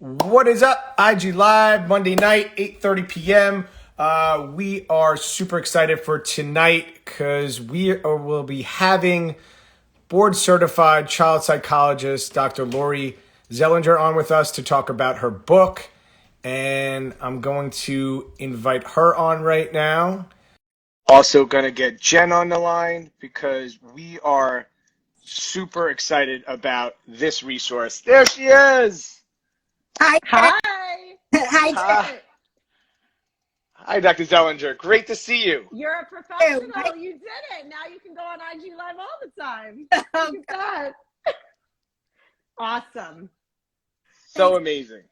What is up? IG Live, Monday night, 8:30 p.m. We are super excited for tonight because will be having board certified child psychologist Dr. Lori Zelinger on with us to talk about her book. And I'm going to invite her on right now. Also going to get Jen on the line because we are super excited about this resource. There she is. Hi. Hi. Hi. Hi, Dr. Zelinger. Great to see you. You're a professional. You did it. Now you can go on IG Live all the time. Look at that. Awesome. So amazing.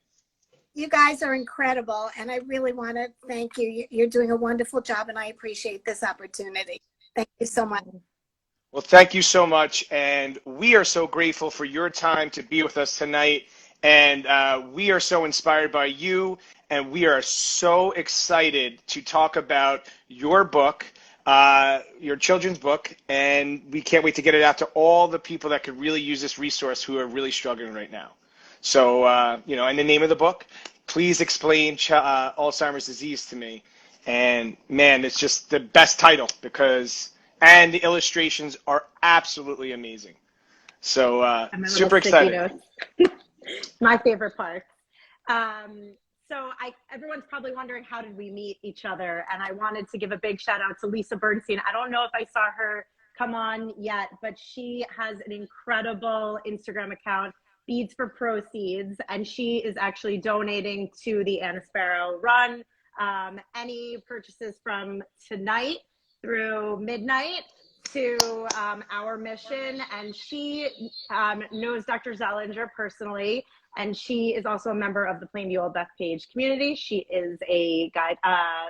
You guys are incredible, and I really want to thank you. You're doing a wonderful job, and I appreciate this opportunity. Thank you so much. Well, thank you so much, and we are so grateful for your time to be with us tonight, and we are so inspired by you, and we are so excited to talk about your book, your children's book, and we can't wait to get it out to all the people that could really use this resource who are really struggling right now. So, and the name of the book, Please Explain Alzheimer's Disease to Me. And man, it's just the best title and the illustrations are absolutely amazing. So, super excited. My favorite part. Everyone's probably wondering, how did we meet each other? And I wanted to give a big shout out to Lisa Bernstein. I don't know if I saw her come on yet, but she has an incredible Instagram account, Beads for Proceeds, and she is actually donating to the Anna Sparrow Run. Any purchases from tonight through midnight to our mission, and she knows Dr. Zelinger personally, and she is also a member of the Plainview Old Bethpage community. She is a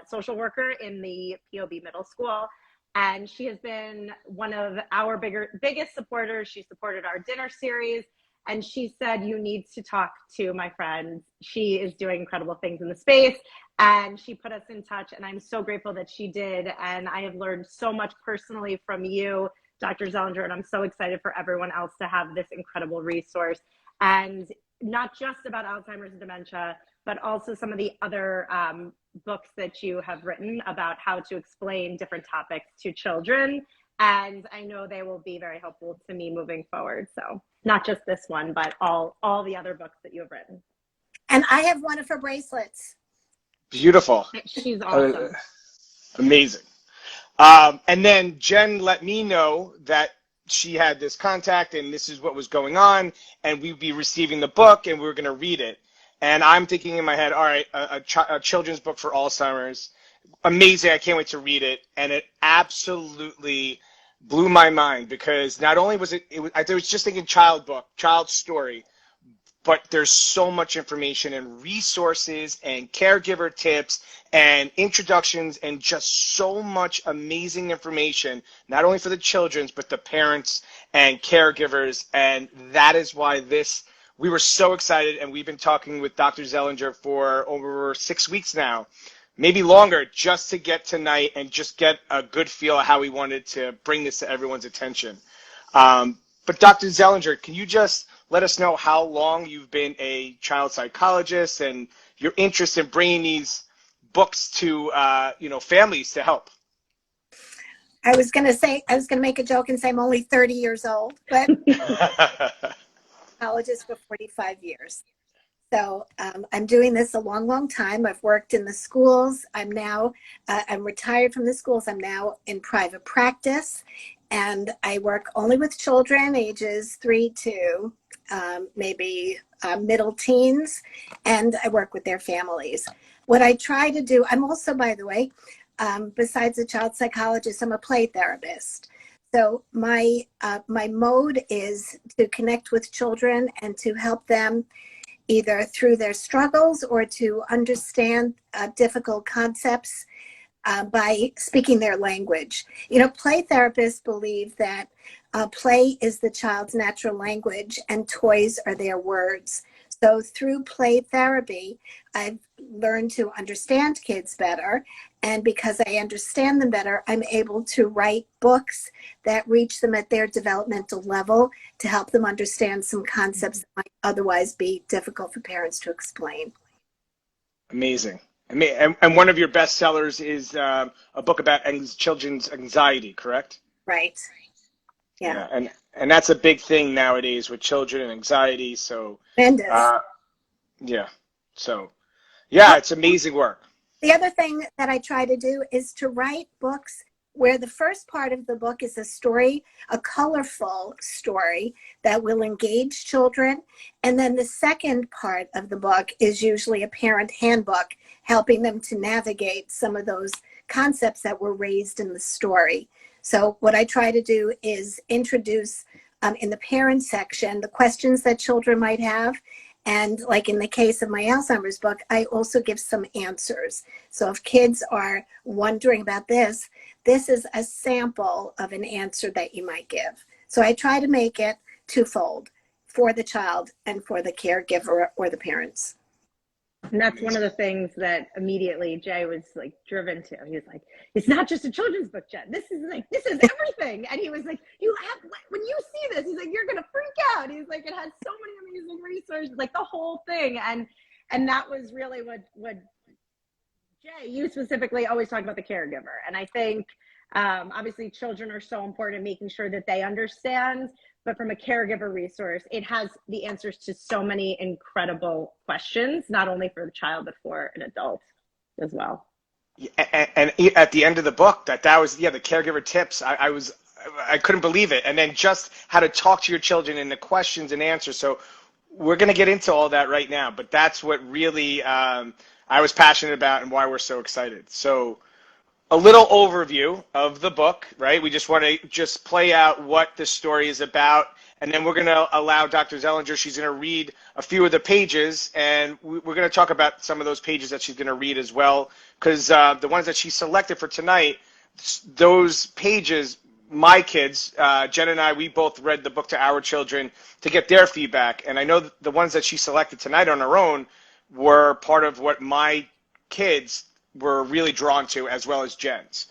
social worker in the POB Middle School, and she has been one of our biggest supporters. She supported our dinner series, and she said, you need to talk to my friend. She is doing incredible things in the space, and she put us in touch, and I'm so grateful that she did. And I have learned so much personally from you, Dr. Zelinger, and I'm so excited for everyone else to have this incredible resource. And not just about Alzheimer's and dementia, but also some of the other books that you have written about how to explain different topics to children. And I know they will be very helpful to me moving forward. So not just this one, but all the other books that you have written. And I have one of her bracelets. Beautiful. She's awesome. Amazing. And then Jen let me know that she had this contact and this is what was going on, and we'd be receiving the book and we were going to read it. And I'm thinking in my head, all right, a children's book for Alzheimer's. Amazing. I can't wait to read it. And it absolutely blew my mind because not only was I was just thinking child story, but there's so much information and resources and caregiver tips and introductions and just so much amazing information, not only for the children's, but the parents and caregivers. And that is why we were so excited. And we've been talking with Dr. Zelinger for over 6 weeks now, maybe longer, just to get tonight and just get a good feel of how we wanted to bring this to everyone's attention. But Dr. Zelinger, can you just let us know how long you've been a child psychologist and your interest in bringing these books to families to help? I was going to make a joke and say I'm only 30 years old, but psychologist for 45 years. So I'm doing this a long, long time. I've worked in the schools. I'm retired from the schools. I'm now in private practice, and I work only with children ages 3 to maybe middle teens, and I work with their families. What I try to do, I'm also, by the way, besides a child psychologist, I'm a play therapist. So my mode is to connect with children and to help them either through their struggles or to understand difficult concepts by speaking their language. Play therapists believe that play is the child's natural language and toys are their words. So through play therapy, I've learned to understand kids better. And because I understand them better, I'm able to write books that reach them at their developmental level to help them understand some concepts that might otherwise be difficult for parents to explain. Amazing. And one of your best sellers is a book about children's anxiety, correct? Right. Yeah. And that's a big thing nowadays with children and anxiety. So, Tremendous. yeah. So, yeah, it's amazing work. The other thing that I try to do is to write books where the first part of the book is a story, a colorful story that will engage children. And then the second part of the book is usually a parent handbook, helping them to navigate some of those concepts that were raised in the story. So what I try to do is introduce in the parent section the questions that children might have. And like in the case of my Alzheimer's book, I also give some answers. So if kids are wondering about this, this is a sample of an answer that you might give. So I try to make it twofold, for the child and for the caregiver or the parents. And that's one of the things that immediately Jay was like driven to. He was like, it's not just a children's book, Jen. This is everything. And he was like, when you see this, he's like, you're going to freak out. He's like, it has so many amazing resources, like the whole thing. And that was really what Jay, you specifically always talk about the caregiver. And I think obviously children are so important in making sure that they understand, but from a caregiver resource, it has the answers to so many incredible questions, not only for the child, but for an adult as well. And at the end of the book, that was, the caregiver tips. I couldn't believe it. And then just how to talk to your children and the questions and answers. So we're going to get into all that right now, but that's what really I was passionate about and why we're so excited. So a little overview of the book, right? We just want to just play out what the story is about, and then we're going to allow Dr. Zelinger, she's going to read a few of the pages, and we're going to talk about some of those pages that she's going to read as well, because the ones that she selected for tonight, those pages, my kids, Jen and I, we both read the book to our children to get their feedback, and I know the ones that she selected tonight on her own were part of what my kids were really drawn to, as well as Jen's.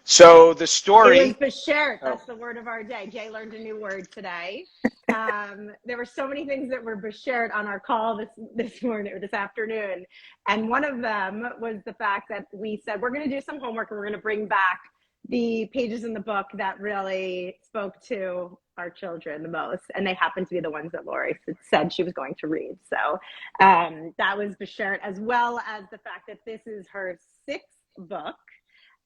So the story... It was beshert. That's the word of our day. Jay learned a new word today. There were so many things that were beshert on our call this morning or this afternoon. And one of them was the fact that we said, we're going to do some homework and we're going to bring back the pages in the book that really spoke to our children the most, and they happened to be the ones that Lori said she was going to read. So that was beshert, as well as the fact that this is her sixth book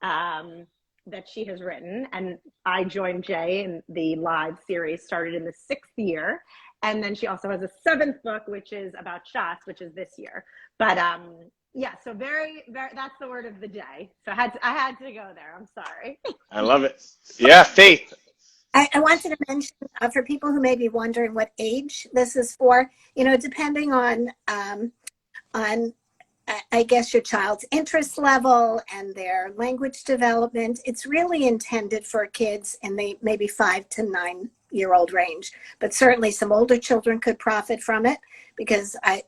that she has written, and I joined Jay in the live series, started in the sixth year, and then she also has a seventh book, which is about shots, which is this year. But yeah, so very, very, that's the word of the day. So I had to go there. I'm sorry. I love it. Yeah, Faith. I wanted to mention for people who may be wondering what age this is for, depending on I guess your child's interest level and their language development, it's really intended for kids in the maybe 5 to 9-year-old range. But certainly some older children could profit from it, because I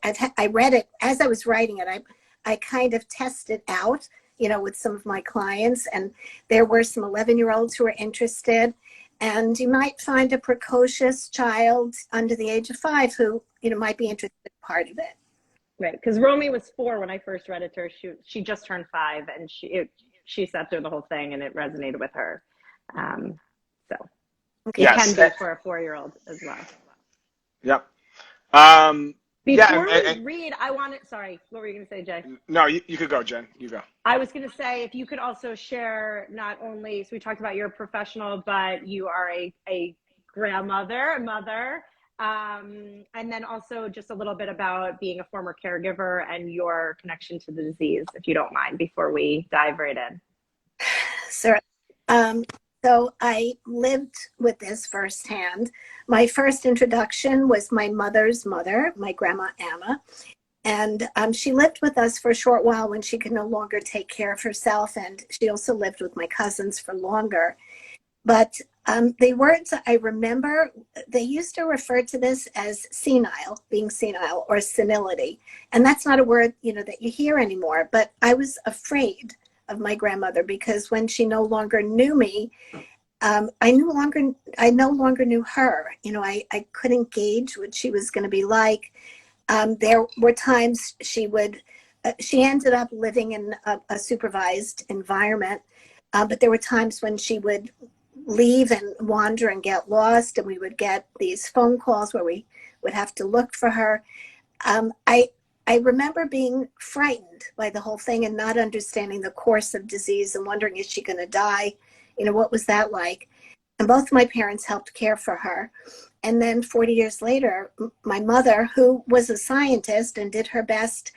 read it as I was writing it. I kind of tested out, with some of my clients, and there were some 11-year-olds who were interested. And you might find a precocious child under the age of 5 who, might be interested in part of it. Right, because Romy was 4 when I first read it to her. She just turned 5, and she sat through the whole thing, and it resonated with her. So okay. Yes. It can be for a 4-year-old as well. Yep. Before we read, sorry, what were you going to say, Jay? No, you could go, Jen. You go. I was going to say, if you could also share not only, so we talked about you're a professional, but you are a grandmother, a mother, and then also just a little bit about being a former caregiver and your connection to the disease, if you don't mind, before we dive right in. Sure. So I lived with this firsthand. My first introduction was my mother's mother, my grandma Anna. And she lived with us for a short while when she could no longer take care of herself. And she also lived with my cousins for longer. But The words I remember, they used to refer to this as senile, being senile, or senility. And that's not a word, that you hear anymore. But I was afraid of my grandmother because when she no longer knew me, I no longer knew her. I couldn't gauge what she was going to be like. There were times she ended up living in a supervised environment, but there were times when she would leave and wander and get lost, and we would get these phone calls where we would have to look for her. I remember being frightened by the whole thing and not understanding the course of disease and wondering, is she going to die? What was that like? And both my parents helped care for her. And then 40 years later, my mother, who was a scientist and did her best,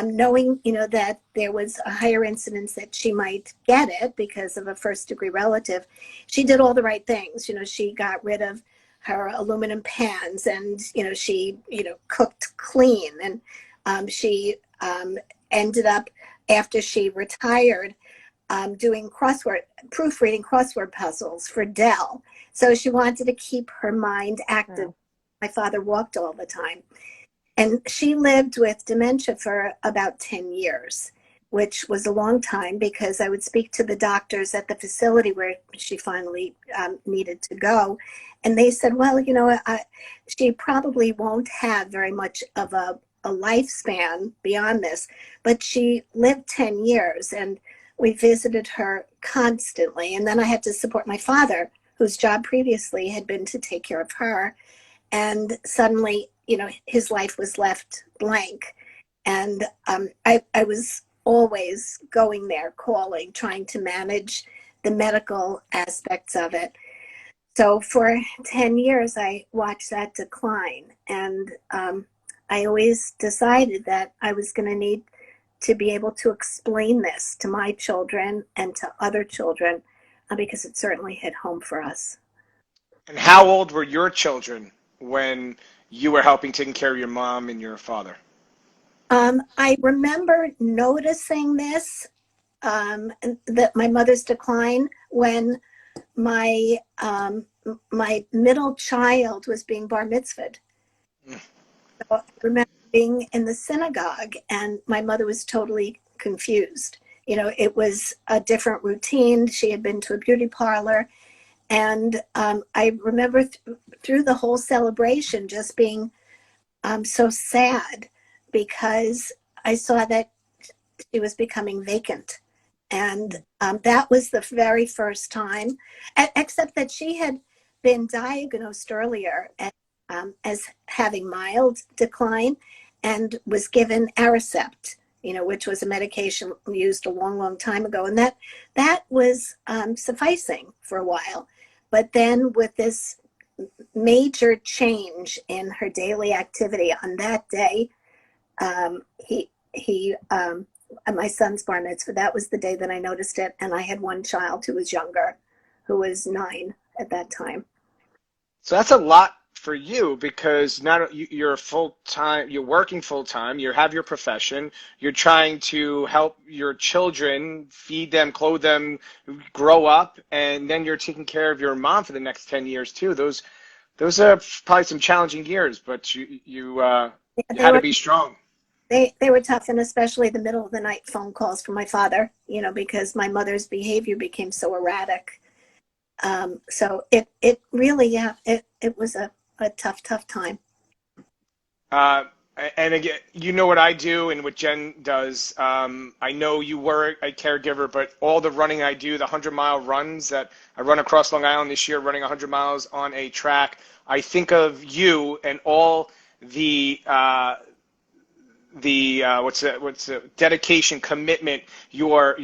knowing, that there was a higher incidence that she might get it because of a first degree relative, she did all the right things. She got rid of her aluminum pans and, she, cooked clean. And she ended up, after she retired, doing proofreading crossword puzzles for Dell. So she wanted to keep her mind active. My father walked all the time. And she lived with dementia for about 10 years, which was a long time because I would speak to the doctors at the facility where she finally needed to go. And they said, well, she probably won't have very much of a lifespan beyond this, but she lived 10 years and we visited her constantly. And then I had to support my father, whose job previously had been to take care of her. And suddenly, his life was left blank. And I was always going there, calling, trying to manage the medical aspects of it. So for 10 years, I watched that decline. And I always decided that I was going to need to be able to explain this to my children and to other children because it certainly hit home for us. And how old were your children when you were helping taking care of your mom and your father? I remember noticing this, that my mother's decline, when my middle child was being bar mitzvahed. So I remember being in the synagogue and my mother was totally confused. It was a different routine. She had been to a beauty parlor. And I remember through the whole celebration just being so sad because I saw that she was becoming vacant. And that was the very first time, except that she had been diagnosed earlier as having mild decline and was given Aricept, which was a medication used a long, long time ago. And that was sufficing for a while. But then with this major change in her daily activity on that day, my son's bar mitzvah, that was the day that I noticed it. And I had one child who was younger, who was 9 at that time. So that's a lot for you because you're full time, you're working full time, you have your profession, you're trying to help your children, feed them, clothe them, grow up, and then you're taking care of your mom for the next 10 years too. Those are probably some challenging years, but you had to be strong. They were tough, and especially the middle of the night phone calls from my father, because my mother's behavior became so erratic. So it really, it was a tough time. And again, you know what I do and what Jen does. I know you were a caregiver, but all the running I do, the 100-mile runs that I run across Long Island this year, running 100 miles on a track, I think of you and all the dedication, commitment, your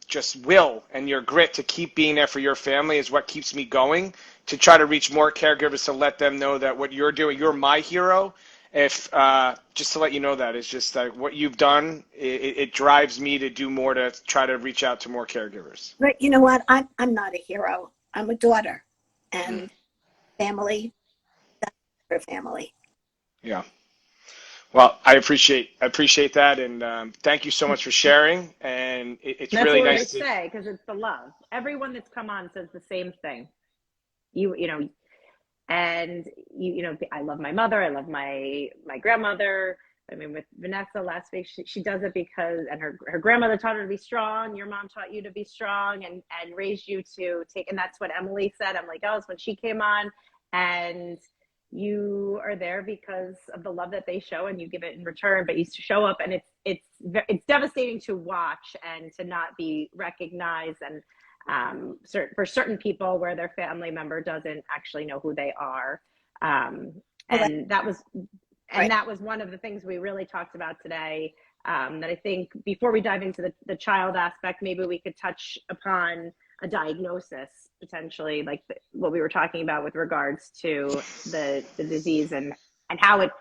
just will and your grit to keep being there for your family is what keeps me going, to try to reach more caregivers, to let them know that what you're doing, you're my hero. If just to let you know that it's just like what you've done, it drives me to do more, to try to reach out to more caregivers. But you know what? I'm not a hero. I'm a daughter, and family, that's her family. Yeah. Well, I appreciate that, and thank you so much for sharing. And it's That's really what nice I say, because it's the love. Everyone that's come on says the same thing. you know, and you know, I love my mother. I love my grandmother. I mean, with Vanessa last week, she does it because, and her grandmother taught her to be strong. Your mom taught you to be strong and raised you to take, and that's what Emily said. Emily Gullis, when she came on, and you are there because of the love that they show, and you give it in return. But you show up, and it's devastating to watch and to not be recognized, and for certain people where their family member doesn't actually know who they are. And that was Right. that was one of the things we really talked about today. That I think before we dive into the child aspect, maybe we could touch upon a diagnosis potentially, like what we were talking about with regards to the disease and how it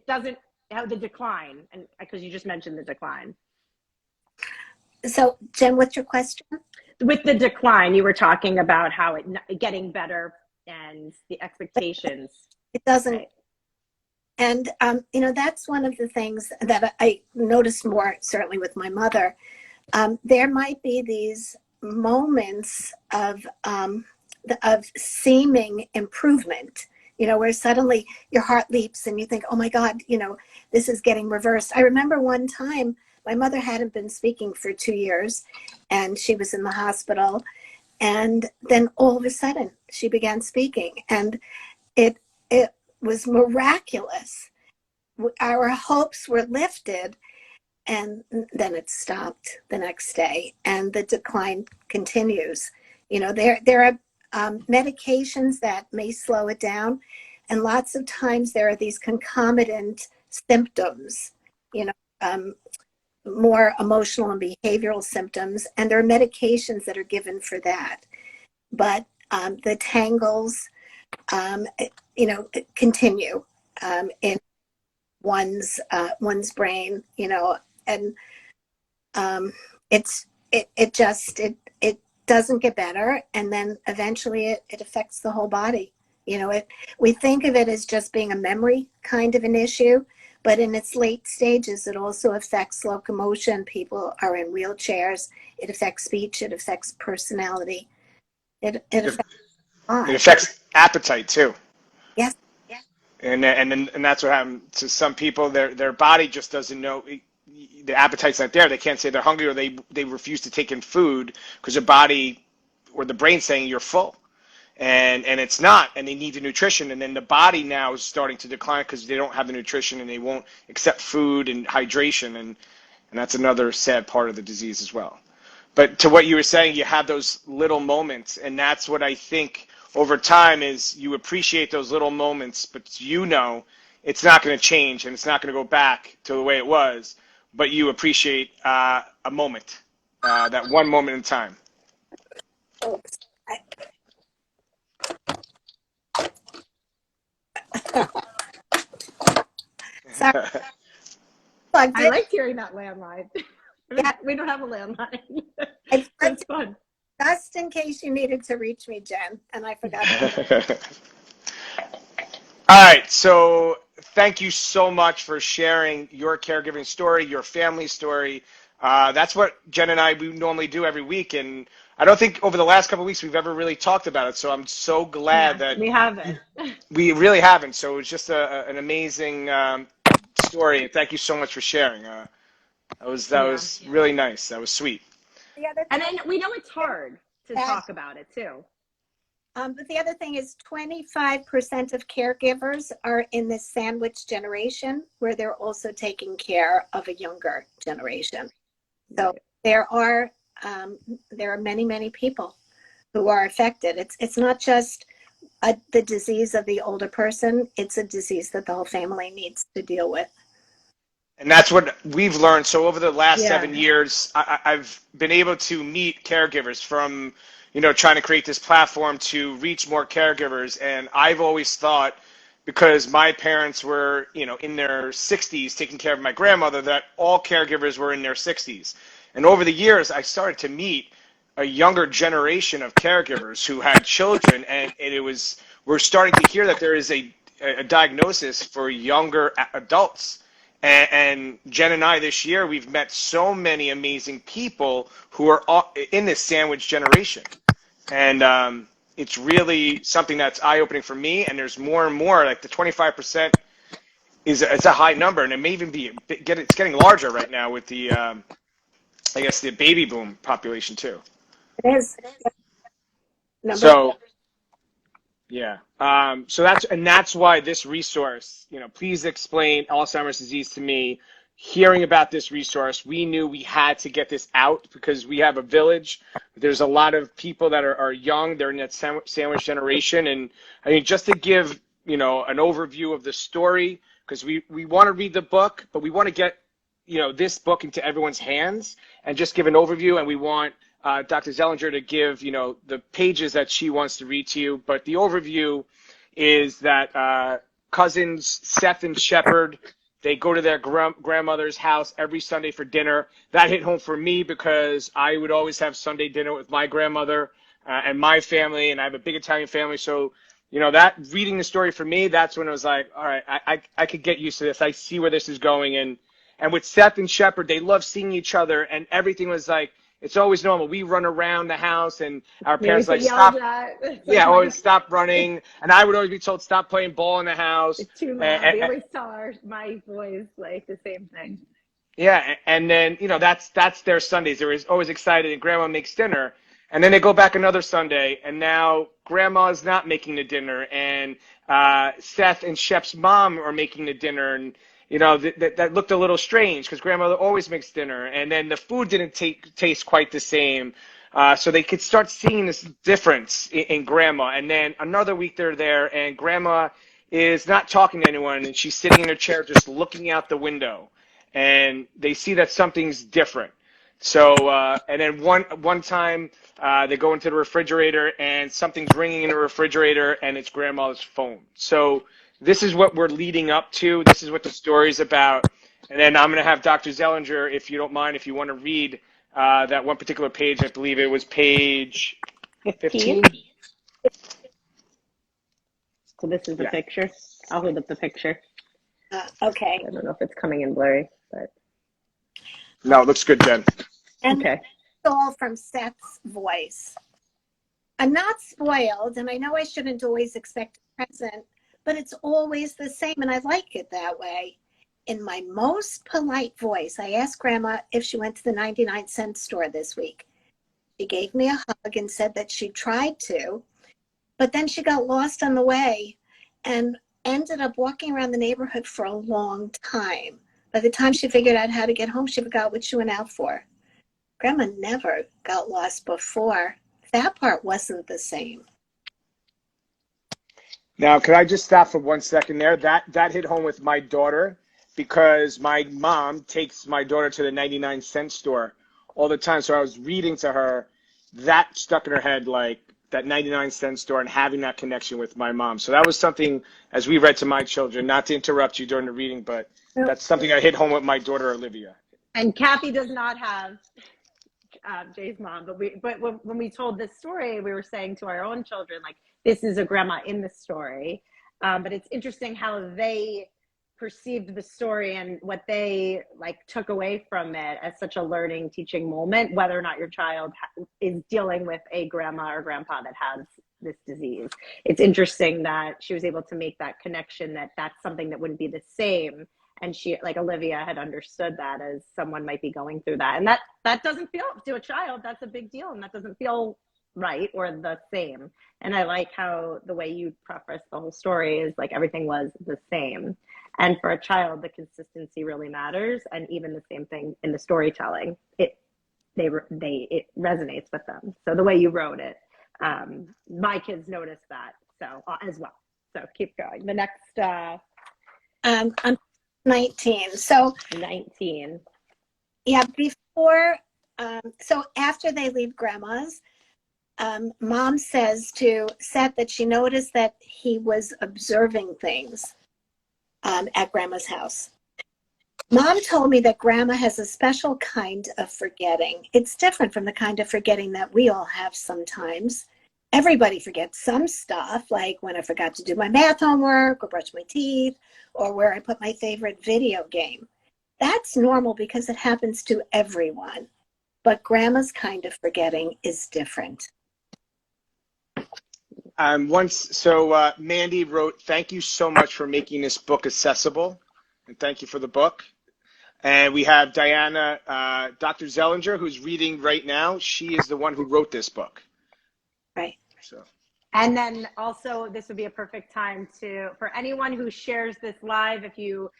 doesn't, how the decline, and because you just mentioned the decline. So, Jen, what's your question? With the decline, you were talking about how it getting better and the expectations. It doesn't. Right. And, you know, that's one of the things that I noticed more, certainly with my mother. There might be these moments of seeming improvement, you know, where suddenly your heart leaps and you think, oh my God, you know, this is getting reversed. I remember one time my mother hadn't been speaking for 2 years and she was in the hospital. And then all of a sudden she began speaking, and it was miraculous. Our hopes were lifted, and then it stopped the next day, and the decline continues. You know, there are medications that may slow it down, and lots of times there are these concomitant symptoms, you know, more emotional and behavioral symptoms, and there are medications that are given for that. But the tangles, you know, continue in one's brain, you know, and it just doesn't get better, and then eventually it affects the whole body. You know, we think of it as just being a memory kind of an issue, but in its late stages, it also affects locomotion. People are in wheelchairs. It affects speech. It affects personality. It affects a lot. It affects appetite too. Yes. And that's what happened to some people. Their body just doesn't know, the appetite's not there. They can't say they're hungry, or they refuse to take in food because their body or the brain's saying you're full, and it's not, and they need the nutrition. And then the body now is starting to decline because they don't have the nutrition and they won't accept food and hydration, and that's another sad part of the disease as well. But to what you were saying, you have those little moments, and that's what I think over time is you appreciate those little moments, but you know it's not going to change and it's not going to go back to the way it was, but you appreciate a moment, that one moment in time. Sorry. I liked hearing that landline. Yeah. We don't have a landline. It's fun. Just in case you needed to reach me, Jen, and I forgot. All right, so thank you so much for sharing your caregiving story, your family story. That's what Jen and we normally do every week, and I don't think over the last couple of weeks we've ever really talked about it. So I'm so glad that we haven't. We really haven't. So it's just an amazing story, and thank you so much for sharing. That was really nice. That was sweet. And then we know it's hard to talk about it too. But the other thing is 25% of caregivers are in this sandwich generation where they're also taking care of a younger generation. So there are many, many people who are affected. It's not just the disease of the older person. It's a disease that the whole family needs to deal with. And that's what we've learned. So over the last 7 years, I've been able to meet caregivers from, you know, trying to create this platform to reach more caregivers. And I've always thought, because my parents were, you know, in their 60s taking care of my grandmother, that all caregivers were in their 60s. And over the years, I started to meet a younger generation of caregivers who had children, and we're starting to hear that there is a diagnosis for younger adults. And Jen and I this year, we've met so many amazing people who are in this sandwich generation. And, it's really something that's eye-opening for me. And there's more and more, like the 25% it's a high number, and it may even be it's getting larger right now with the I guess the baby boom population too. It is. Number. So yeah, so that's why this resource, please explain Alzheimer's disease to me. Hearing about this resource, we knew we had to get this out because we have a village. There's a lot of people that are young. They're in that sandwich generation. And I mean, just to give, an overview of the story, because we want to read the book, but we want to get, this book into everyone's hands and just give an overview. And we want Dr. Zelinger to give, the pages that she wants to read to you. But the overview is that cousins Seth and Shepard, they go to their grandmother's house every Sunday for dinner. That hit home for me because I would always have Sunday dinner with my grandmother and my family, and I have a big Italian family. So, that reading the story for me, that's when I was like, all right, I could get used to this. I see where this is going. And with Seth and Shepard, they love seeing each other, and everything was like, it's always normal. We run around the house, and our parents like, stop. Yeah, always stop running. And I would always be told, stop playing ball in the house. It's too loud. We always tell my boys like the same thing. Yeah, and then, that's their Sundays. They're always excited, and Grandma makes dinner. And then they go back another Sunday, and now Grandma's not making the dinner, and Seth and Shep's mom are making the dinner, and that looked a little strange because Grandmother always makes dinner, and then the food didn't taste quite the same. So they could start seeing this difference in Grandma. And then another week they're there, and Grandma is not talking to anyone, and she's sitting in her chair just looking out the window. And they see that something's different. So, and then one time they go into the refrigerator, and something's ringing in the refrigerator, and it's Grandma's phone. So this is what we're leading up to. This is what the story's about. And then I'm going to have Dr. Zelinger, if you don't mind, if you want to read that one particular page. I believe it was page 15. So this is the picture. I'll hold up the picture. Okay. I don't know if it's coming in blurry, but. No, it looks good, Jen. And okay. It's all from Seth's voice. I'm not spoiled, and I know I shouldn't always expect a present, but it's always the same, and I like it that way. In my most polite voice, I asked Grandma if she went to the 99-cent store this week. She gave me a hug and said that she tried to, but then she got lost on the way and ended up walking around the neighborhood for a long time. By the time she figured out how to get home, she forgot what she went out for. Grandma never got lost before. That part wasn't the same. Now, could I just stop for 1 second there? That hit home with my daughter because my mom takes my daughter to the 99-cent store all the time. So I was reading to her, that stuck in her head, like that 99-cent store and having that connection with my mom. So that was something, as we read to my children, not to interrupt you during the reading, but that's something I hit home with my daughter, Olivia. And Kathy does not have Jay's mom, but when we told this story, we were saying to our own children, like, this is a grandma in the story. But it's interesting how they perceived the story and what they took away from it as such a learning, teaching moment, whether or not your child is dealing with a grandma or grandpa that has this disease. It's interesting that she was able to make that connection, that that's something that wouldn't be the same. And she, like Olivia, had understood that as someone might be going through that. And that doesn't feel, to a child, that's a big deal. And that doesn't feel right or the same. And I like how the way you preface the whole story is like everything was the same. And for a child, the consistency really matters. And even the same thing in the storytelling, it resonates with them. So the way you wrote it, my kids noticed that as well. So keep going. The next. I'm 19. So 19. Yeah, before. So after they leave Grandma's, Mom says to Seth that she noticed that he was observing things at Grandma's house. Mom told me that Grandma has a special kind of forgetting. It's different from the kind of forgetting that we all have sometimes. Everybody forgets some stuff, like when I forgot to do my math homework or brush my teeth or where I put my favorite video game. That's normal because it happens to everyone. But Grandma's kind of forgetting is different. Mandy wrote, "Thank you so much for making this book accessible, and thank you for the book." And we have Diana, Dr. Zelinger, who's reading right now. She is the one who wrote this book. Right. So. And then also, this would be a perfect time for anyone who shares this live, if you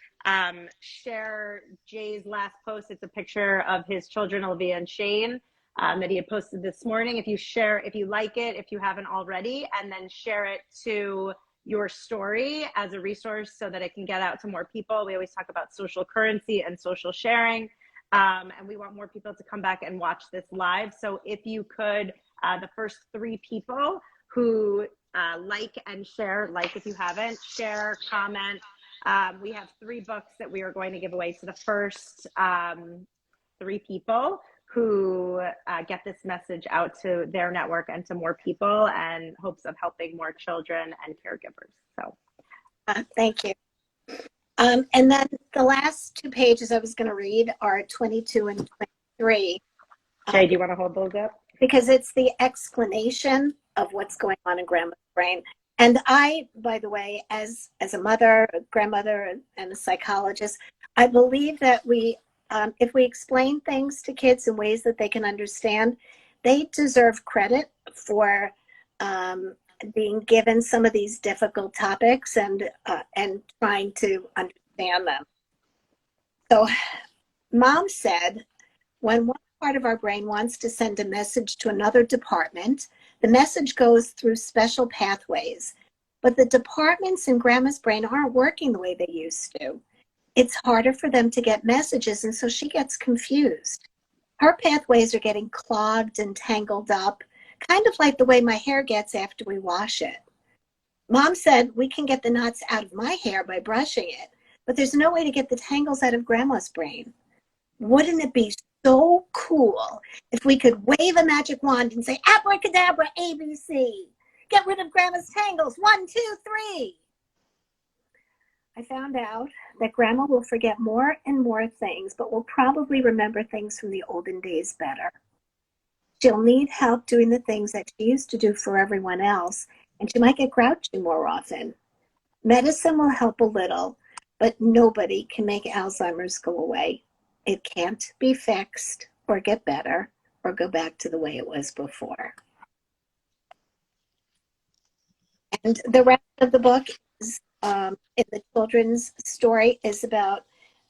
share Jay's last post, it's a picture of his children, Olivia and Shane, that he had posted this morning. If you like it, if you haven't already, and then share it to your story as a resource so that it can get out to more people. We always talk about social currency and social sharing. And we want more people to come back and watch this live. So if you could, the first 3 people who like and share, like if you haven't, share, comment. We have 3 books that we are going to give away to the first 3 people who get this message out to their network and to more people, and hopes of helping more children and caregivers. So thank you. And then the last 2 pages I was going to read are 22 and 23. Jay, do you want to hold those up? Because it's the explanation of what's going on in grandma's brain. And I, by the way, as a mother, a grandmother, and a psychologist, I believe that if we explain things to kids in ways that they can understand, they deserve credit for being given some of these difficult topics and trying to understand them. So, Mom said, when one part of our brain wants to send a message to another department, the message goes through special pathways. But the departments in Grandma's brain aren't working the way they used to. It's harder for them to get messages, and so she gets confused. Her pathways are getting clogged and tangled up, kind of like the way my hair gets after we wash it. Mom said we can get the knots out of my hair by brushing it, but there's no way to get the tangles out of Grandma's brain. Wouldn't it be so cool if we could wave a magic wand and say, abracadabra, ABC, get rid of Grandma's tangles, 1, 2, 3. I found out that Grandma will forget more and more things, but will probably remember things from the olden days better. She'll need help doing the things that she used to do for everyone else, and she might get grouchy more often. Medicine will help a little, but nobody can make Alzheimer's go away. It can't be fixed or get better or go back to the way it was before. And the rest of the book is, in the children's story, is about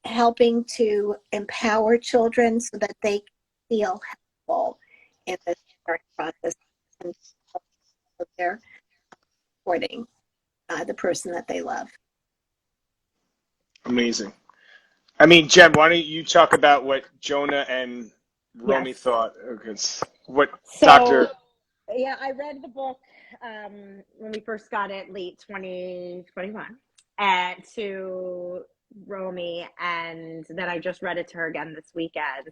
helping to empower children so that they feel helpful in this process, and they're supporting the person that they love. Amazing. I mean, Jen, why don't you talk about what Jonah and Romy thought? Dr. Yeah, I read the book when we first got it, late 2021, and to Romy, and then I just read it to her again this weekend.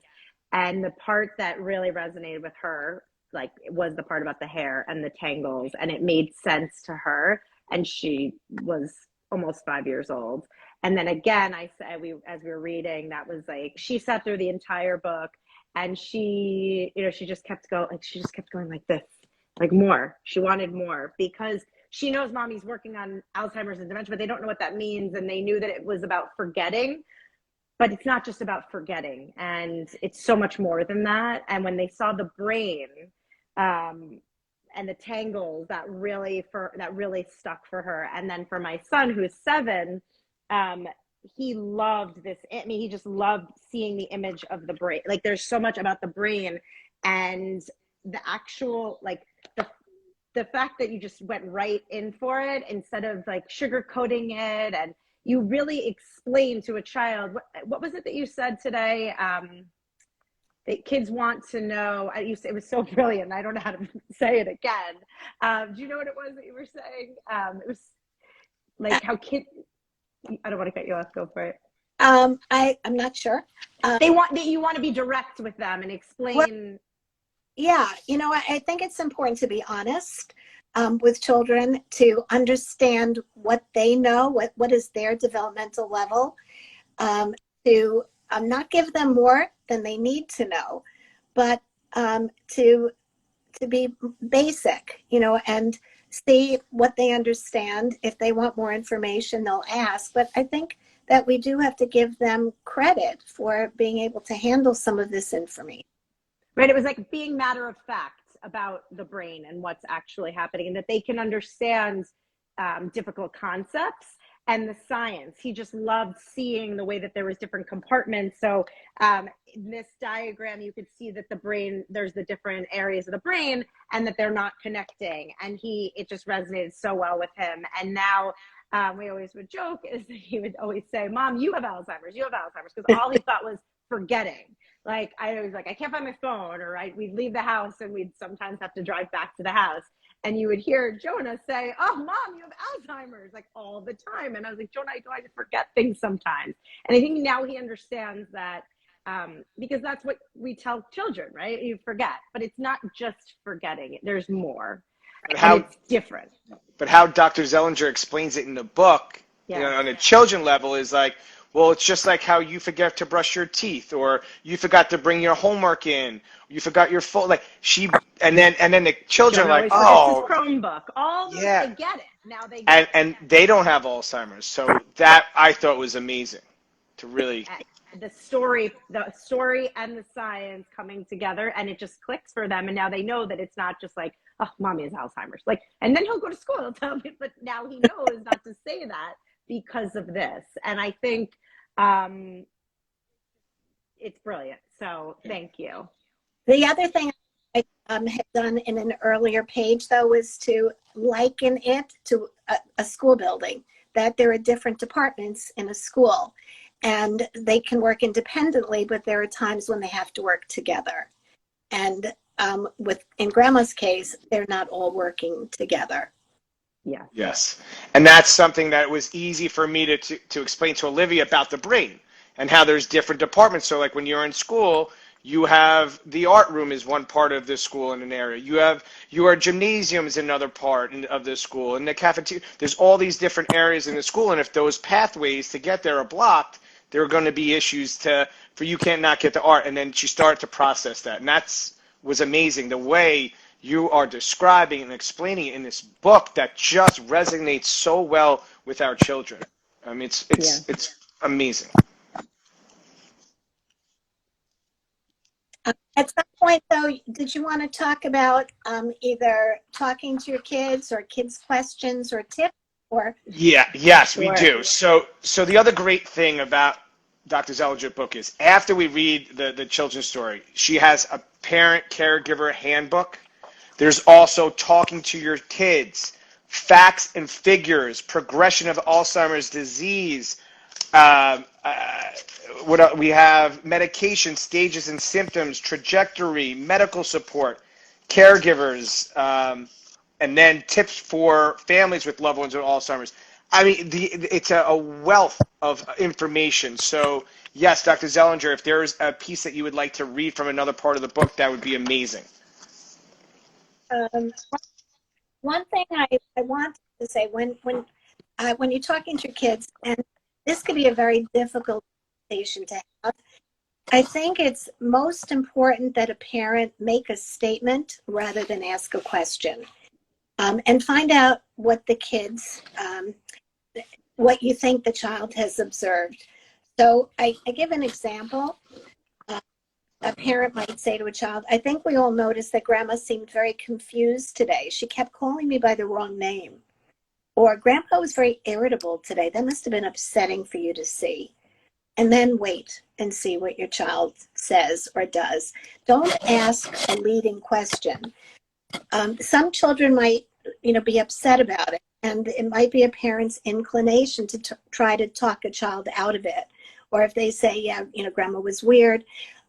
And the part that really resonated with her, like, was the part about the hair and the tangles, and it made sense to her. And she was almost 5 years old. And then again, as we were reading, that was like, she sat through the entire book, and she just kept going like this, like more. She wanted more, because she knows Mommy's working on Alzheimer's and dementia, but they don't know what that means. And they knew that it was about forgetting, but it's not just about forgetting, and it's so much more than that. And when they saw the brain, and the tangles, that really stuck for her. And then for my son, who's 7, he loved this. I mean, he just loved seeing the image of the brain. Like, there's so much about the brain, and the actual, like, the fact that you just went right in for it instead of like sugarcoating it, and you really explained to a child what was it that you said today? That kids want to know. It was so brilliant. I don't know how to say it again. Do you know what it was that you were saying? It was like how kids. I don't want to cut you off. Go for it. I'm not sure. You want to be direct with them and explain. Well, yeah, I think it's important to be honest with children, to understand what they know, what is their developmental level, to not give them more than they need to know, but to be basic, and see what they understand. If they want more information, they'll ask. But I think that we do have to give them credit for being able to handle some of this information. Right. It was like being matter of fact about the brain and what's actually happening, and that they can understand difficult concepts and the science. He just loved seeing the way that there was different compartments. So in this diagram, you could see that the brain, there's the different areas of the brain and that they're not connecting. And it just resonated so well with him. And now we always would joke is that he would always say, Mom, you have Alzheimer's, because all he thought was forgetting. Like, I was like, I can't find my phone, or we'd leave the house and we'd sometimes have to drive back to the house. And you would hear Jonah say, oh, Mom, you have Alzheimer's, like all the time. And I was like, Jonah, I just forget things sometimes. And I think now he understands that because that's what we tell children, right? You forget, but it's not just forgetting. There's more. And it's different. But how Dr. Zelinger explains it in the book, you know, on a children level is like, well, it's just like how you forget to brush your teeth, or you forgot to bring your homework in, you forgot your phone. Like and then the children are like, oh, his Chromebook. All those, yeah, they get it now. They get and they don't have Alzheimer's, so that I thought was amazing to really the story and the science coming together, and it just clicks for them. And now they know that it's not just like, oh, Mommy has Alzheimer's. Like, and then he'll go to school, he'll tell me, but now he knows not to say that because of this. And I think it's brilliant. So thank you. The other thing I had done in an earlier page, though, was to liken it to a school building, that there are different departments in a school and they can work independently, but there are times when they have to work together. And in Grandma's case, they're not all working together. Yeah. Yes. And that's something that was easy for me to explain to Olivia about the brain and how there's different departments. So like when you're in school, you have the art room is one part of the school in an area. You have your gymnasium is another part of the school, and the cafeteria. There's all these different areas in the school, and if those pathways to get there are blocked, there are going to be issues for you can't not get to art. And then she started to process that, and was amazing. The way you are describing and explaining it in this book that just resonates so well with our children. I mean, it's amazing. At some point, though, did you want to talk about either talking to your kids or kids' questions or tips? Or Yes, we do. So the other great thing about Dr. Zelinger's book is after we read the children's story, she has a parent caregiver handbook. There's also talking to your kids, facts and figures, progression of Alzheimer's disease. We have medication, stages and symptoms, trajectory, medical support, caregivers, and then tips for families with loved ones with Alzheimer's. I mean, it's a wealth of information. So, yes, Dr. Zelinger, if there's a piece that you would like to read from another part of the book, that would be amazing. One thing I want to say, when you're talking to your kids, and this could be a very difficult conversation to have, I think it's most important that a parent make a statement rather than ask a question, and find out what the kids, what you think the child has observed. So I give an example. A parent might say to a child, I think we all noticed that Grandma seemed very confused today. She kept calling me by the wrong name. Or Grandpa was very irritable today. That must have been upsetting for you to see. And then wait and see what your child says or does. Don't ask a leading question. Some children might, be upset about it, and it might be a parent's inclination to try to talk a child out of it. Or if they say, yeah, Grandma was weird,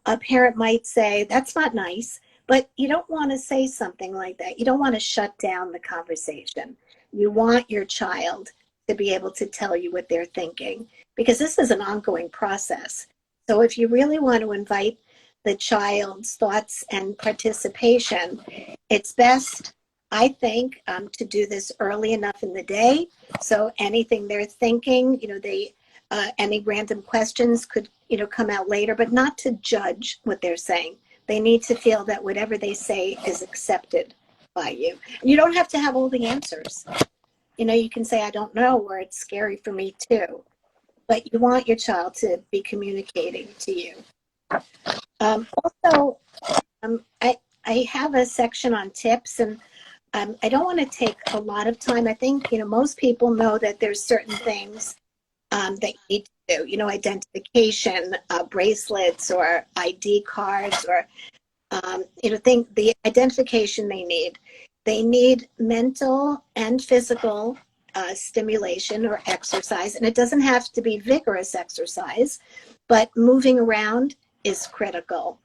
a parent might say, that's not nice, but you don't want to say something like that. You don't want to shut down the conversation. You want your child to be able to tell you what they're thinking, because this is an ongoing process. So if you really want to invite the child's thoughts and participation, it's best, I think, to do this early enough in the day. So anything they're thinking, any random questions could, come out later, but not to judge what they're saying. They need to feel that whatever they say is accepted by you. And you don't have to have all the answers. You know, you can say, I don't know, or it's scary for me too. But you want your child to be communicating to you. Also, I have a section on tips, and I don't want to take a lot of time. I think, you know, most people know that there's certain things that you need to do, you know, identification, bracelets or ID cards, or, you know, the identification they need. They need mental and physical stimulation or exercise, and it doesn't have to be vigorous exercise, but moving around is critical.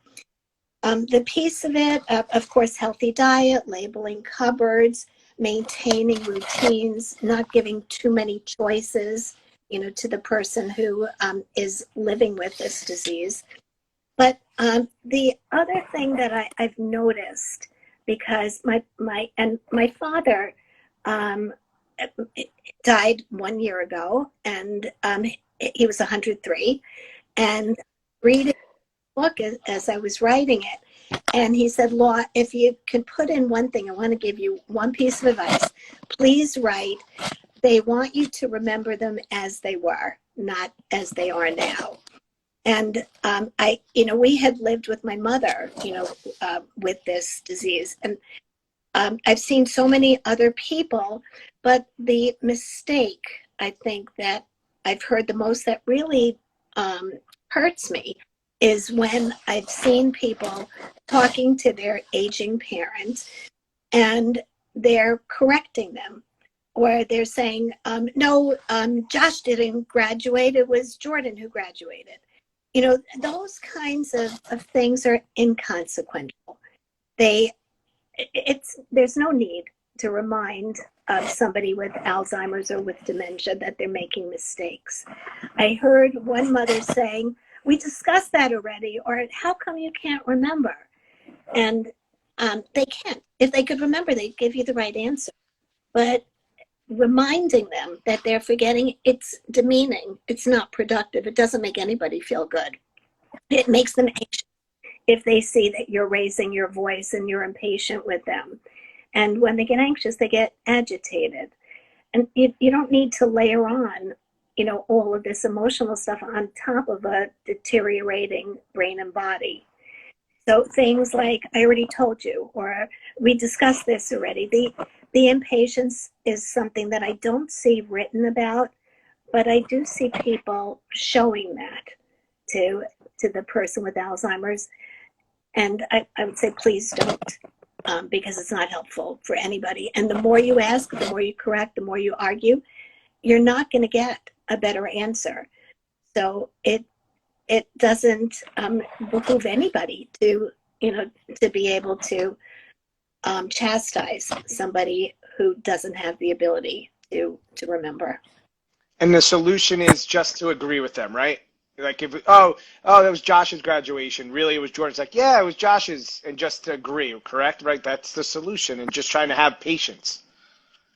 The piece of it, of course, healthy diet, labeling cupboards, maintaining routines, not giving too many choices, you know, to the person who is living with this disease. But the other thing that I've noticed, because my father died 1 year ago, and he was 103, and reading the book as I was writing it, and he said, Law, if you could put in one thing, I want to give you one piece of advice. Please write, they want you to remember them as they were, not as they are now. And you know, we had lived with my mother, you know, with this disease. And I've seen so many other people, but the mistake, I think, that I've heard the most that really hurts me is when I've seen people talking to their aging parents and they're correcting them, or they're saying, no, Josh didn't graduate, it was Jordan who graduated. You know, those kinds of things are inconsequential. There's no need to remind somebody with Alzheimer's or with dementia that they're making mistakes. I heard one mother saying, we discussed that already, or how come you can't remember? And they can't. If they could remember, they'd give you the right answer. But reminding them that they're forgetting, it's demeaning. It's not productive. It doesn't make anybody feel good. It makes them anxious if they see that you're raising your voice and you're impatient with them. And when they get anxious, they get agitated. And you don't need to layer on, you know, all of this emotional stuff on top of a deteriorating brain and body. So things like, I already told you, or we discussed this already. The impatience is something that I don't see written about, but I do see people showing that to the person with Alzheimer's. And I would say, please don't, because it's not helpful for anybody. And the more you ask, the more you correct, the more you argue, you're not going to get a better answer. So it doesn't behoove anybody to, you know, to be able to chastise somebody who doesn't have the ability to remember. And the solution is just to agree with them, right? Like if that was Josh's graduation, really it was Jordan's. Like, yeah, it was Josh's, and just to agree, correct? Right? That's the solution, and just trying to have patience.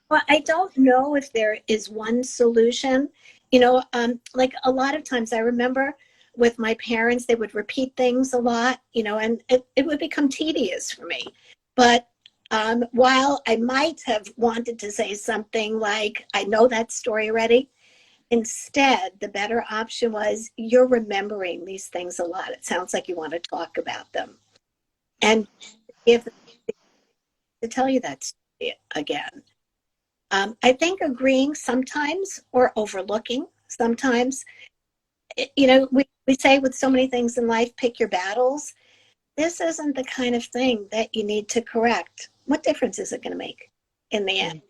Well, I don't know if there is one solution. You know, like a lot of times I remember with my parents, they would repeat things a lot, you know, and it would become tedious for me. But while I might have wanted to say something like, I know that story already, instead, the better option was, you're remembering these things a lot. It sounds like you want to talk about them. And if to tell you that story again. I think agreeing sometimes, or overlooking sometimes. You know, we say with so many things in life, pick your battles. This isn't the kind of thing that you need to correct. What difference is it going to make in the end?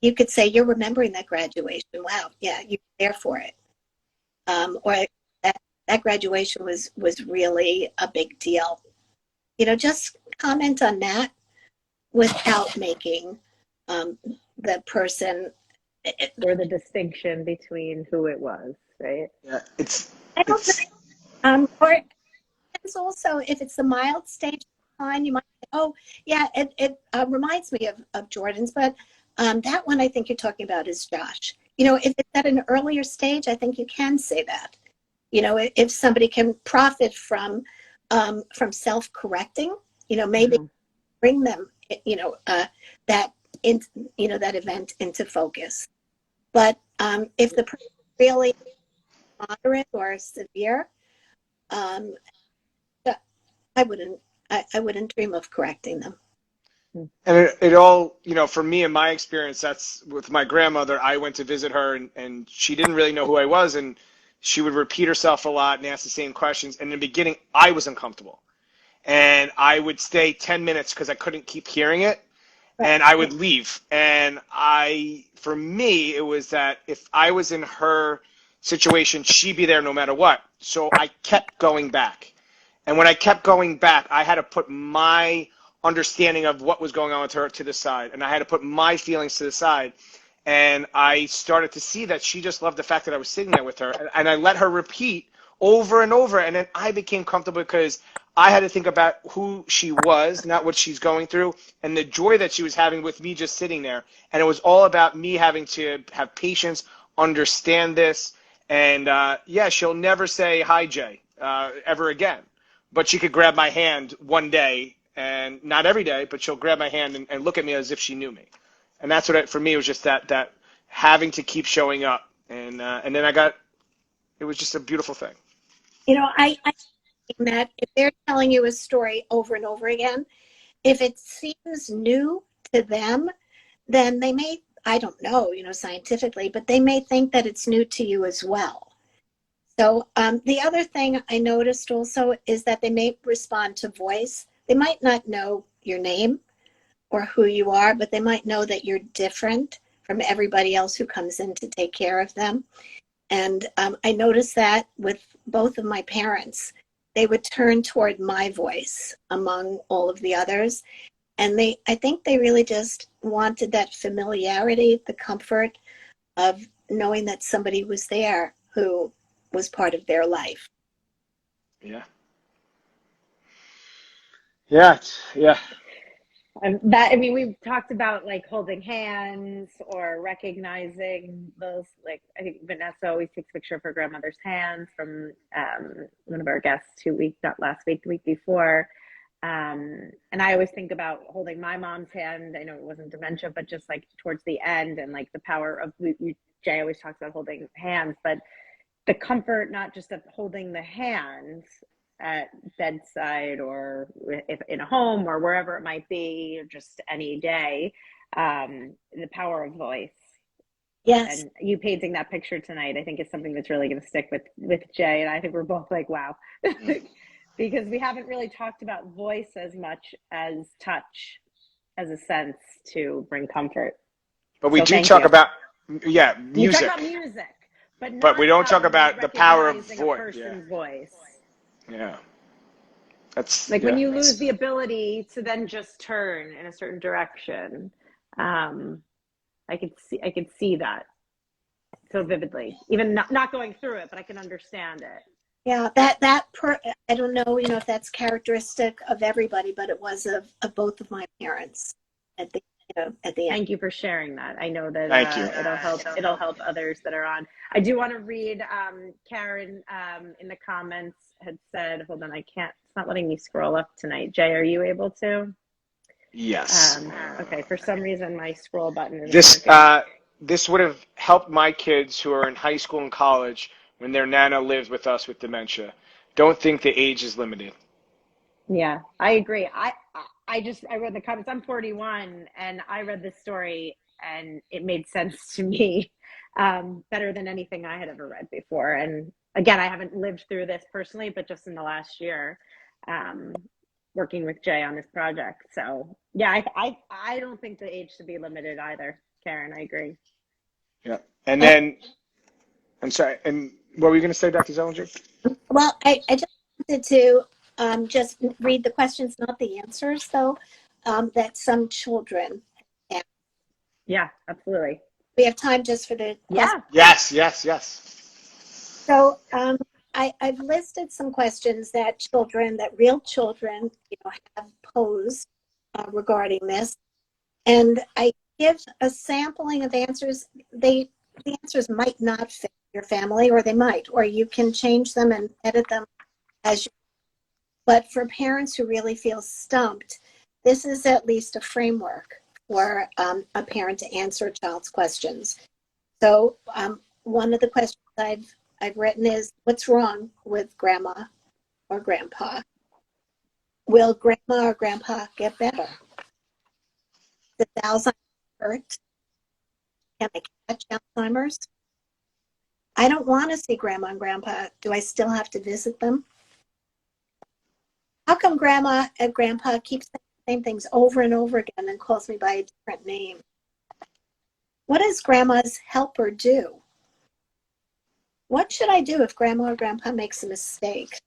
You could say, you're remembering that graduation. Wow, yeah, you're there for it. Or that graduation was really a big deal. You know, just comment on that without making the person, Or the distinction between who it was, right? Yeah, I don't know. Or it's also, if it's the mild stage of decline, you might say, oh, yeah, it reminds me of Jordan's, but that one I think you're talking about is Josh. You know, if it's at an earlier stage, I think you can say that. You know, if somebody can profit from self-correcting, you know, maybe bring them, that in, that event into focus. But if the person is really moderate or severe, um, I wouldn't, I wouldn't dream of correcting them. And it all, for me, in my experience, that's with my grandmother. I went to visit her, and she didn't really know who I was, and she would repeat herself a lot and ask the same questions. And in the beginning, I was uncomfortable, and I would stay 10 minutes because I couldn't keep hearing it, and I would leave. And for me, it was that if I was in her situation, she'd be there no matter what. So I kept going back. And when I kept going back, I had to put my understanding of what was going on with her to the side, and I had to put my feelings to the side. And I started to see that she just loved the fact that I was sitting there with her, and I let her repeat over and over, and then I became comfortable because I had to think about who she was, not what she's going through, and the joy that she was having with me just sitting there. And it was all about me having to have patience, understand this, and yeah, she'll never say hi, Jay, ever again. But she could grab my hand one day, and not every day, but she'll grab my hand and look at me as if she knew me. And that's what for me, it was just that having to keep showing up. And then it was just a beautiful thing. I think that if they're telling you a story over and over again, if it seems new to them, then they may, I don't know, scientifically, but they may think that it's new to you as well. So the other thing I noticed also is that they may respond to voice. They might not know your name or who you are, but they might know that you're different from everybody else who comes in to take care of them. And I noticed that with both of my parents. They would turn toward my voice among all of the others. And I think they really just wanted that familiarity, the comfort of knowing that somebody was there who was part of their life. Yeah. Yeah. Yeah. We've talked about like holding hands or recognizing those. Like, I think Vanessa always takes a picture of her grandmother's hands from one of our guests not last week, the week before. And I always think about holding my mom's hand. I know it wasn't dementia, but just like towards the end, and like the power of, Jay always talks about holding hands, but the comfort, not just of holding the hands at bedside or if in a home or wherever it might be, or just any day, the power of voice. Yes. And you painting that picture tonight, I think, is something that's really going to stick with Jay. And I think we're both like, wow, because we haven't really talked about voice as much as touch as a sense to bring comfort. But we do talk about, music. We talk about music, but we don't talk about the power of voice. Person's voice. Yeah. That's like when you lose the ability to then just turn in a certain direction. I could see that so vividly, even not going through it, but I can understand it. Yeah, I don't know, if that's characteristic of everybody, but it was of both of my parents at the end. Thank you for sharing that. I know that Thank you. It'll help others that are on. I do want to read, Karen in the comments had said, hold on, it's not letting me scroll up tonight. Jay, are you able to? Yes. Okay, for some reason my scroll button is this would have helped my kids who are in high school and college when their nana lived with us with dementia. Don't think the age is limited. Yeah, I agree. I read the comments. I'm 41, and I read this story, and it made sense to me, better than anything I had ever read before. And again, I haven't lived through this personally, but just in the last year, working with Jay on this project. So yeah, I don't think the age should be limited either. Karen, I agree. Yeah, and then I'm sorry. And what were you going to say, Dr. Zelinger? Well, I just wanted to just read the questions, not the answers, though, that some children have. Yeah, absolutely. We have time just for the questions. Yes. So I've listed some questions that real children, have posed regarding this, and I give a sampling of answers. The answers might not fit your family, or they might, or you can change them and edit them as you. But for parents who really feel stumped, this is at least a framework for a parent to answer a child's questions. So one of the questions I've written is, what's wrong with grandma or grandpa? Will grandma or grandpa get better? Does Alzheimer's hurt? Can I catch Alzheimer's? I don't want to see grandma and grandpa. Do I still have to visit them? How come grandma and grandpa keep saying the same things over and over again and calls me by a different name? What does grandma's helper do? What should I do if grandma or grandpa makes a mistake?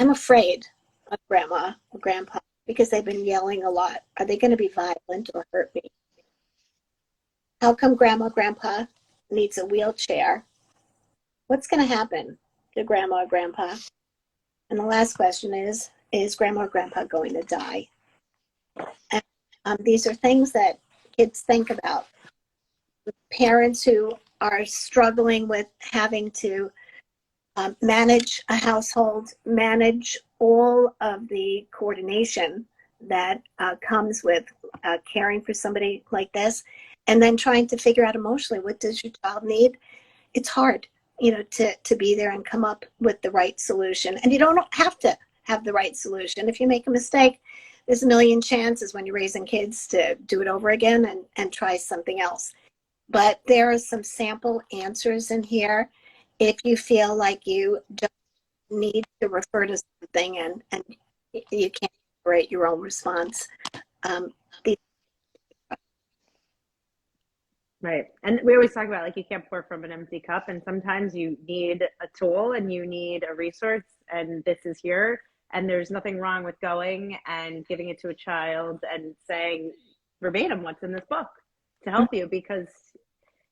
I'm afraid of grandma or grandpa because they've been yelling a lot. Are they going to be violent or hurt me? How come grandma or grandpa needs a wheelchair? What's going to happen to grandma or grandpa? And the last question is grandma or grandpa going to die? And these are things that kids think about. Parents who are struggling with having to manage a household, manage all of the coordination that comes with caring for somebody like this, and then trying to figure out emotionally, what does your child need? It's hard, to be there and come up with the right solution. And you don't have to have the right solution. If you make a mistake, there's a million chances when you're raising kids to do it over again and try something else. But there are some sample answers in here. If you feel like you don't need to refer to something and you can't create your own response. Right. And we always talk about, like, you can't pour from an empty cup, and sometimes you need a tool and you need a resource, and this is here. And there's nothing wrong with going and giving it to a child and saying verbatim what's in this book to help you, because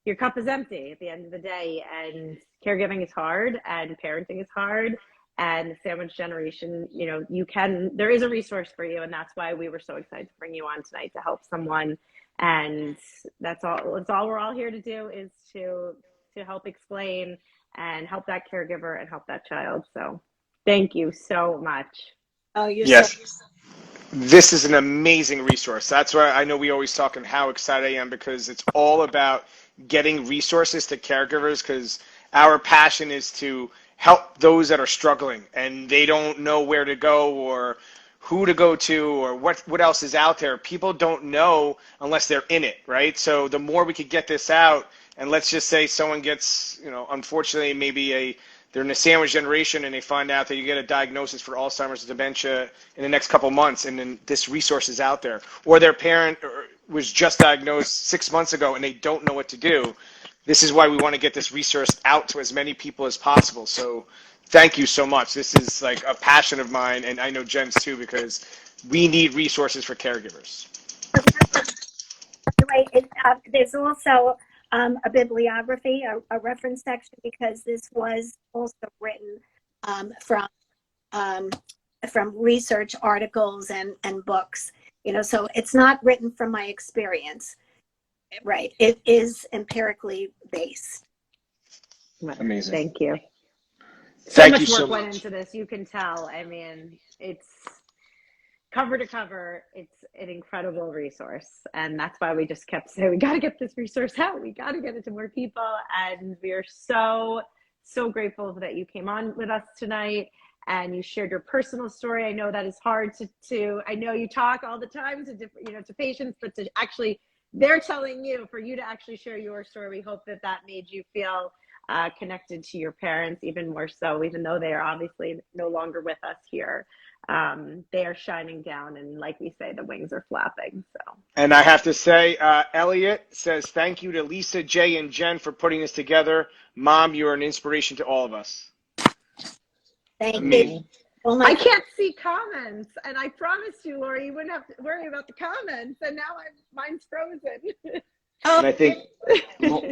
your cup is empty at the end of the day, and caregiving is hard and parenting is hard, and the sandwich generation, there is a resource for you. And that's why we were so excited to bring you on tonight, to help someone. And that's all we're all here to do, is to help explain and help that caregiver and help that child. So thank you so much. Oh, Yes. This is an amazing resource. That's why I know we always talk and how excited I am, because it's all about getting resources to caregivers, because our passion is to help those that are struggling and they don't know where to go or who to go to or what else is out there. People don't know unless they're in it, right? So the more we could get this out, and let's just say someone gets, unfortunately, maybe they're in a sandwich generation and they find out that you get a diagnosis for Alzheimer's or dementia in the next couple months, and then this resource is out there. Or their parent was just diagnosed 6 months ago and they don't know what to do. This is why we want to get this resource out to as many people as possible. So thank you so much. This is like a passion of mine, and I know Jen's too, because we need resources for caregivers. There's also a bibliography, a reference section, because this was also written from research articles and books. So it's not written from my experience, right? It is empirically based. Amazing. Thank you. Thank you So so much work much. went into this. You can tell. I mean, it's cover to cover. It's an incredible resource. And that's why we just kept saying, we got to get this resource out. We got to get it to more people. And we are so, so grateful that you came on with us tonight and you shared your personal story. I know that is hard I know you talk all the time to different, to patients, but to actually, they're telling you, for you to actually share your story. We hope that made you feel connected to your parents even more so, even though they are obviously no longer with us here. They are shining down, and like we say, the wings are flapping. So, and I have to say, Elliot says thank you to Lisa, Jay, and Jen for putting this together. Mom, you're an inspiration to all of us. Thank you. Well, I can't see comments, and I promised you, Laura, you wouldn't have to worry about the comments, and now mine's frozen. And I think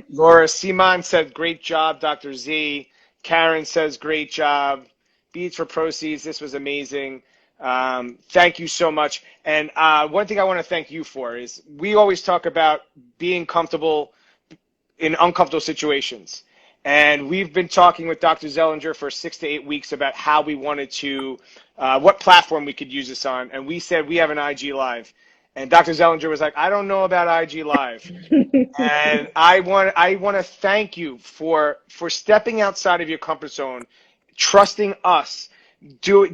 Laura Simon said, great job, Dr. Z. Karen says, great job. Beads for proceeds. This was amazing. Thank you so much. And one thing I want to thank you for is we always talk about being comfortable in uncomfortable situations. And we've been talking with Dr. Zelinger for 6 to 8 weeks about how we wanted to, what platform we could use this on. And we said we have an IG Live. And Dr. Zelinger was like, I don't know about IG Live. And I want to thank you for stepping outside of your comfort zone, trusting us,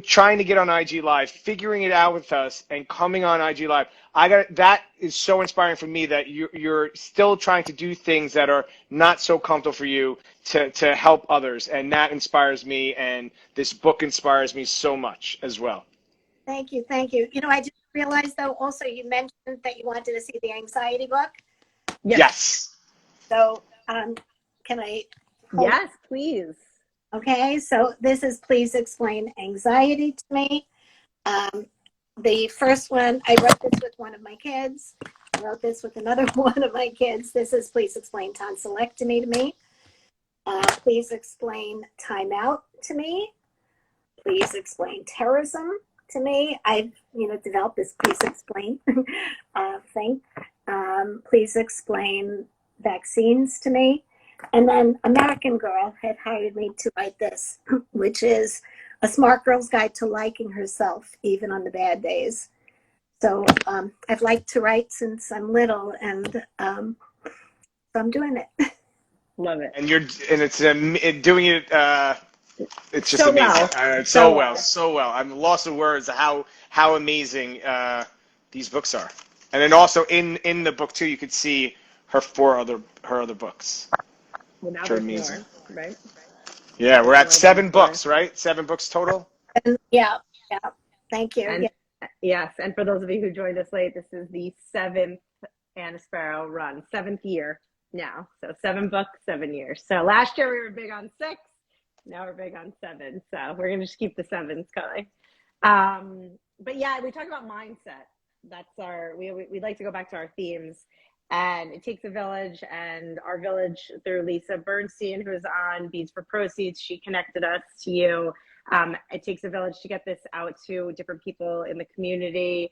trying to get on IG Live, figuring it out with us, and coming on IG Live. That is so inspiring for me that you're still trying to do things that are not so comfortable for you to help others, and that inspires me. And this book inspires me so much as well. Thank you, thank you. You know, I just realized though, also you mentioned that you wanted to see the anxiety book. Yes. So, can I? Yes, please. Okay, so this is Please Explain Anxiety to Me. The first one, I wrote this with one of my kids. I wrote this with another one of my kids. This is Please Explain Tonsillectomy to Me. Please Explain Timeout to Me. Please Explain Terrorism to Me. I've, developed this Please Explain thing. Please Explain Vaccines to Me. And then American Girl had hired me to write this, which is a smart girl's guide to liking herself, even on the bad days. So I've liked to write since I'm little, and so I'm doing it. Love it. And it's doing it. It's just So amazing. well. So well. I'm lost of words how amazing these books are. And then also in the book too, you could see her other books. Well, now Which are there's amazing. more, right? Yeah, we're at 7 books, right? 7 books total. And yeah. Thank you. And yes, and for those of you who joined us late, this is the 7th Anna Sparrow run, 7th year now. So 7 books, 7 years. So last year we were big on 6. Now we're big on 7. So we're going to just keep the 7s going. But yeah, we talk about mindset. That's we like to go back to our themes. And it takes a village, and our village, through Lisa Bernstein, who's on Beads for Proceeds, she connected us to you. It takes a village to get this out to different people in the community,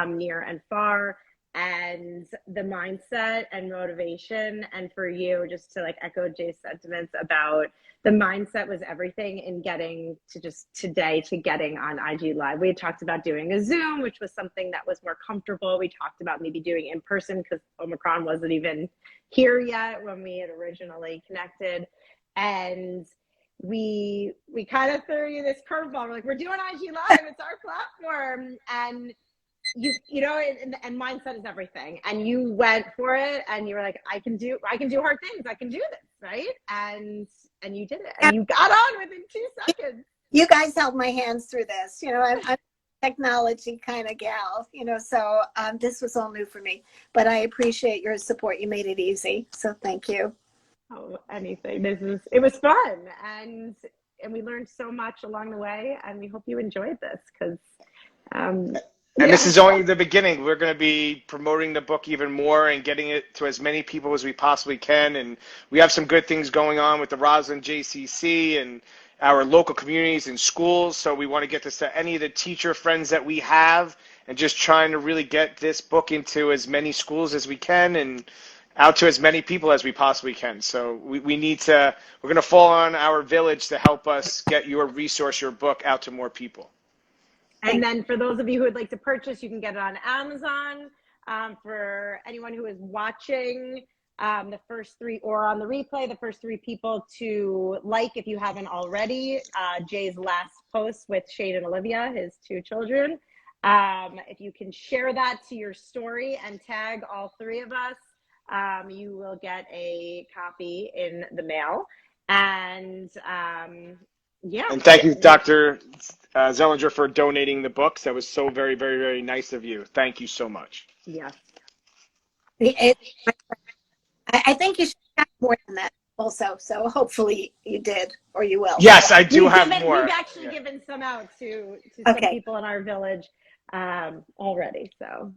near and far. And the mindset and motivation, and for you, just to like echo Jay's sentiments about the mindset was everything in getting to just today to getting on IG Live. We had talked about doing a Zoom, which was something that was more comfortable. We talked about maybe doing in person because Omicron wasn't even here yet when we had originally connected. And we kind of threw you this curveball. We're like, we're doing IG Live, it's our platform. And and mindset is everything. And you went for it, and you were like, I can do hard things. I can do this, right? And you did it, and you got on within 2 seconds. You guys held my hands through this. I'm a technology kind of gal, so this was all new for me. But I appreciate your support. You made it easy, so thank you. Oh, anything. It was fun, and we learned so much along the way, and we hope you enjoyed this because. And this is only the beginning. We're going to be promoting the book even more and getting it to as many people as we possibly can. And we have some good things going on with the Roslyn JCC and our local communities and schools. So we want to get this to any of the teacher friends that we have, and just trying to really get this book into as many schools as we can and out to as many people as we possibly can. So we're going to fall on our village to help us get your resource, your book out to more people. And then for those of you who would like to purchase, you can get it on Amazon. For anyone who is watching the first 3, or on the replay, the first 3 people to like, if you haven't already, Jay's last post with Shane and Olivia, his 2 children. If you can share that to your story and tag all 3 of us, you will get a copy in the mail. And yeah. And thank you, Dr. Zelinger, for donating the books. That was so very, very, very nice of you. Thank you so much. Yes. I think you should have more than that also. So hopefully you did, or you will. Yes, I do have more. We've actually given some out to some people in our village already. So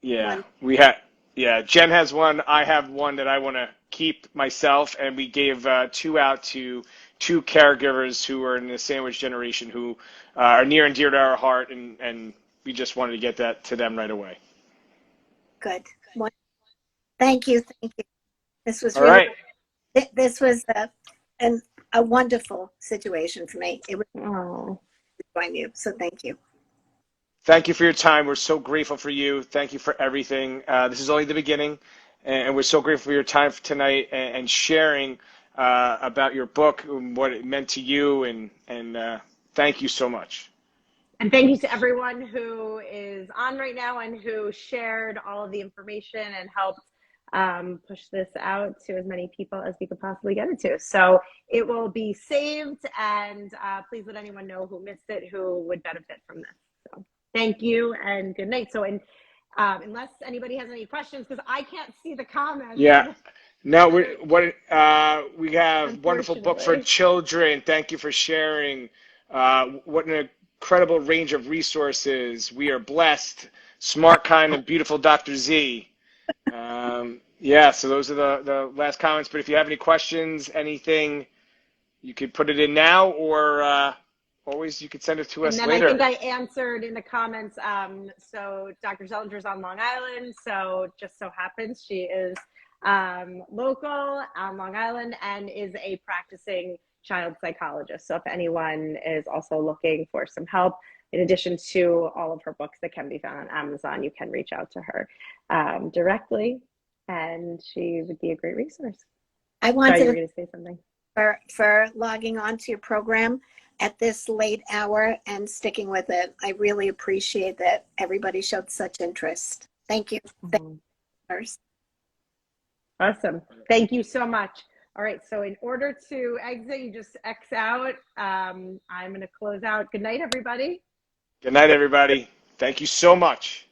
yeah, we had. Yeah, Jen has one. I have one that I want to keep myself, and we gave 2 out to 2 caregivers who are in the sandwich generation who are near and dear to our heart, and we just wanted to get that to them right away. Good. Thank you. This was all really right. This was a wonderful situation for me. It was Oh. to join you, so thank you. Thank you for your time. We're so grateful for you. Thank you for everything. This is only the beginning, and we're so grateful for your time tonight and sharing about your book and what it meant to you. And thank you so much. And thank you to everyone who is on right now and who shared all of the information and helped push this out to as many people as we could possibly get it to. So it will be saved, and please let anyone know who missed it, who would benefit from this. So thank you and good night. So, unless anybody has any questions, because I can't see the comments. Yeah. No, we have wonderful book for Unfortunately. children. Thank you for sharing. What an incredible range of resources. We are blessed. Smart, kind, and beautiful Dr. Z. Yeah, so those are the last comments. But if you have any questions, anything, you could put it in now, or always you could send it to And us then I think later. I answered in the comments. So Dr. Zelinger's on Long Island. So just so happens she is local on Long Island and is a practicing child psychologist. So if anyone is also looking for some help, in addition to all of her books that can be found on Amazon, you can reach out to her directly, and she would be a great resource. I wanted Sorry, you were going to say something. For logging on to your program at this late hour and sticking with it. I really appreciate that everybody showed such interest. Thank you. Thank you. Awesome. Thank you so much. All right. So in order to exit, you just X out. I'm going to close out. Good night, everybody. Good night, everybody. Thank you so much.